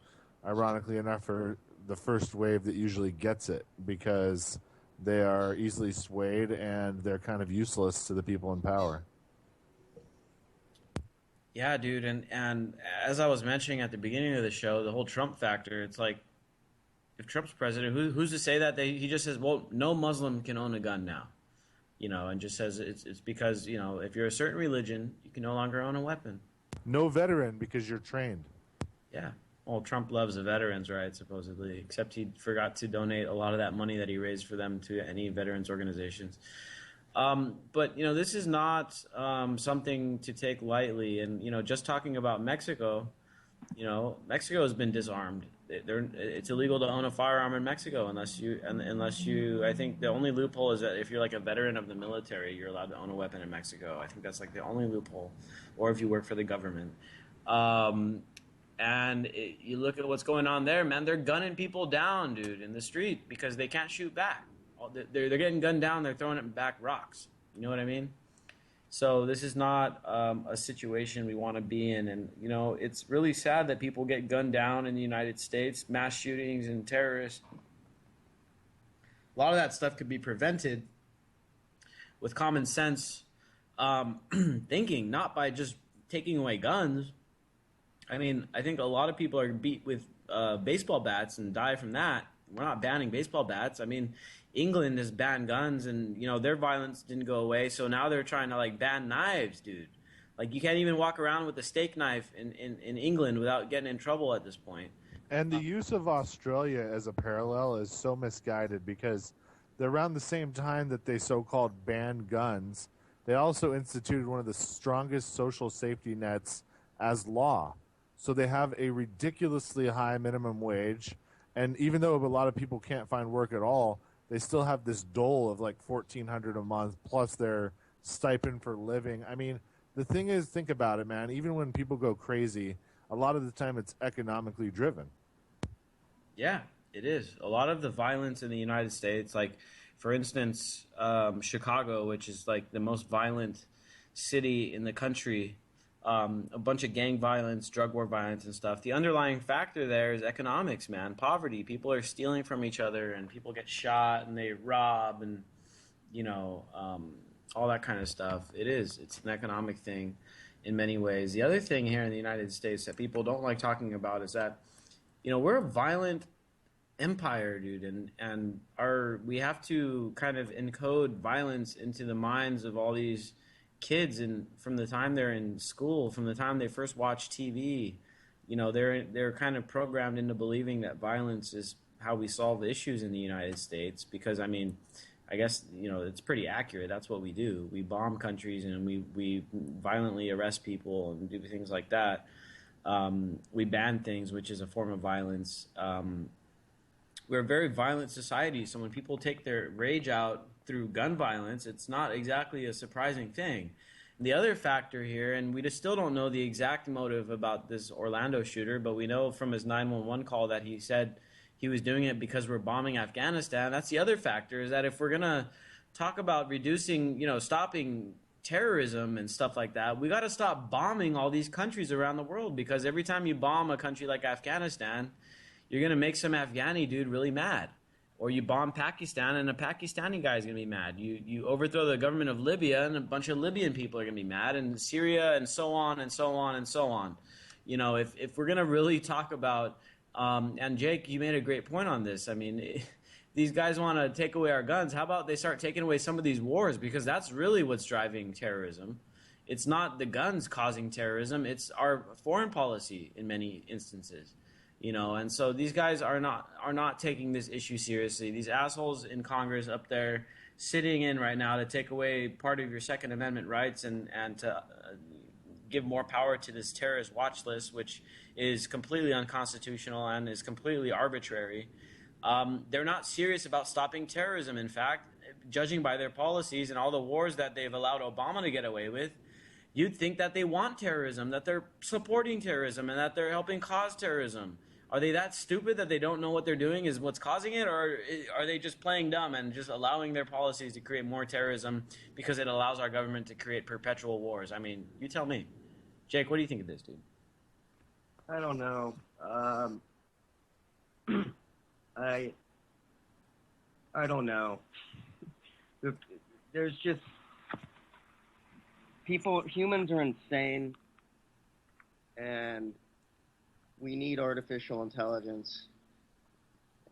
ironically enough, are the first wave that usually gets it, because they are easily swayed and they're kind of useless to the people in power.
Yeah, dude, and as I was mentioning at the beginning of the show, the whole Trump factor, it's like, if Trump's president, who's to say that? He just says, well, no Muslim can own a gun now, and just says it's because, if you're a certain religion, you can no longer own a weapon.
No veteran because you're trained.
Yeah. Well, Trump loves the veterans, right, supposedly, except he forgot to donate a lot of that money that he raised for them to any veterans organizations. But, this is not something to take lightly. And, just talking about Mexico, Mexico has been disarmed. It's illegal to own a firearm in Mexico unless you, I think the only loophole is that if you're like a veteran of the military, you're allowed to own a weapon in Mexico. I think that's like the only loophole, or if you work for the government. You look at what's going on there, man. They're gunning people down, dude, in the street because they can't shoot back. They're getting gunned down. They're throwing it back rocks. You know what I mean? So this is not a situation we want to be in. And, it's really sad that people get gunned down in the United States, mass shootings and terrorists. A lot of that stuff could be prevented with common sense thinking, not by just taking away guns. I mean, I think a lot of people are beat with baseball bats and die from that. We're not banning baseball bats. I mean, England has banned guns, and their violence didn't go away. So now they're trying to ban knives, dude. Like, you can't even walk around with a steak knife in England without getting in trouble at this point.
And the use of Australia as a parallel is so misguided, because around the same time that they so-called banned guns, they also instituted one of the strongest social safety nets as law. So they have a ridiculously high minimum wage, and even though a lot of people can't find work at all, they still have this dole of like $1,400 a month plus their stipend for living. I mean, the thing is, think about it, man. Even when people go crazy, a lot of the time it's economically driven.
Yeah, it is. A lot of the violence in the United States, like for instance, Chicago, which is like the most violent city in the country, a bunch of gang violence, drug war violence and stuff. The underlying factor there is economics, man. Poverty. People are stealing from each other and people get shot and they rob and, all that kind of stuff. It's an economic thing in many ways. The other thing here in the United States that people don't like talking about is that, we're a violent empire, dude, and we have to kind of encode violence into the minds of all these kids, and from the time they're in school, from the time they first watch TV, they're kind of programmed into believing that violence is how we solve issues in the United States. Because I mean, I guess it's pretty accurate. That's what we do. We bomb countries and we violently arrest people and do things like that. We ban things, which is a form of violence. We're a very violent society, so when people take their rage out through gun violence, it's not exactly a surprising thing. And the other factor here, and we just still don't know the exact motive about this Orlando shooter, but we know from his 911 call that he said he was doing it because we're bombing Afghanistan. That's the other factor, is that if we're going to talk about reducing, stopping terrorism and stuff like that, we got to stop bombing all these countries around the world, because every time you bomb a country like Afghanistan, you're going to make some Afghani dude really mad. Or you bomb Pakistan and a Pakistani guy is going to be mad. You overthrow the government of Libya and a bunch of Libyan people are going to be mad, and Syria, and so on and so on and so on. If we're going to really talk about, and Jake, you made a great point on this. I mean, these guys want to take away our guns. How about they start taking away some of these wars? Because that's really what's driving terrorism. It's not the guns causing terrorism. It's our foreign policy in many instances. And so these guys are not taking this issue seriously. These assholes in Congress up there sitting in right now to take away part of your Second Amendment rights and to give more power to this terrorist watch list, which is completely unconstitutional and is completely arbitrary. They're not serious about stopping terrorism. In fact, judging by their policies and all the wars that they've allowed Obama to get away with, you'd think that they want terrorism, that they're supporting terrorism, and that they're helping cause terrorism. Are they that stupid that they don't know what they're doing is what's causing it, or are they just playing dumb and just allowing their policies to create more terrorism because it allows our government to create perpetual wars? I mean, you tell me. Jake, what do you think of this, dude?
I don't know. I don't know. There's just humans are insane, and we need artificial intelligence.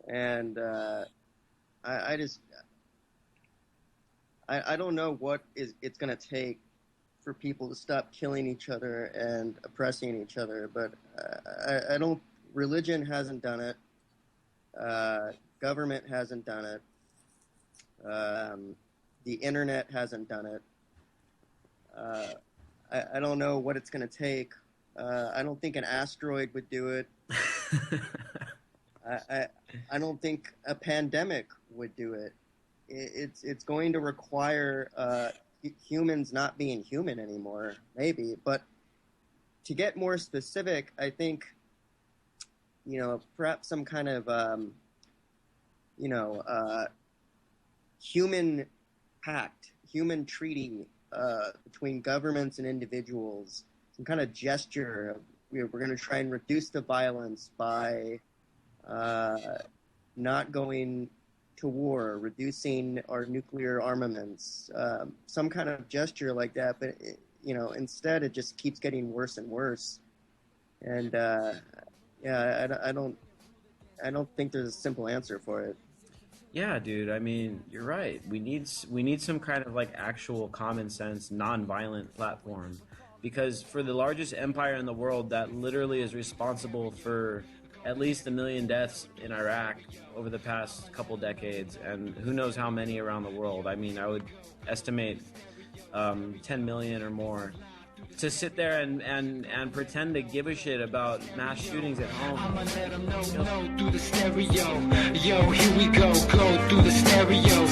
And I don't know what it's going to take for people to stop killing each other and oppressing each other. But I don't. Religion hasn't done it. Government hasn't done it. The internet hasn't done it. I don't know what it's going to take. I don't think an asteroid would do it. I don't think a pandemic would do it. It's going to require humans not being human anymore, maybe. But to get more specific, I think, perhaps some kind of, human pact, human treaty between governments and individuals, some kind of gesture. We're going to try and reduce the violence by not going to war, reducing our nuclear armaments, some kind of gesture like that. But instead, it just keeps getting worse and worse. And I don't think there's a simple answer for it.
Yeah, dude. I mean, you're right. We need some kind of like actual common sense, non-violent platform, because for the largest empire in the world that literally is responsible for at least 1 million deaths in Iraq over the past couple decades, and who knows how many around the world. I mean, I would estimate 10 million or more. To sit there and pretend to give a shit about mass shootings at home.
I'ma let them know through the stereo. Yo, here we go through the stereo.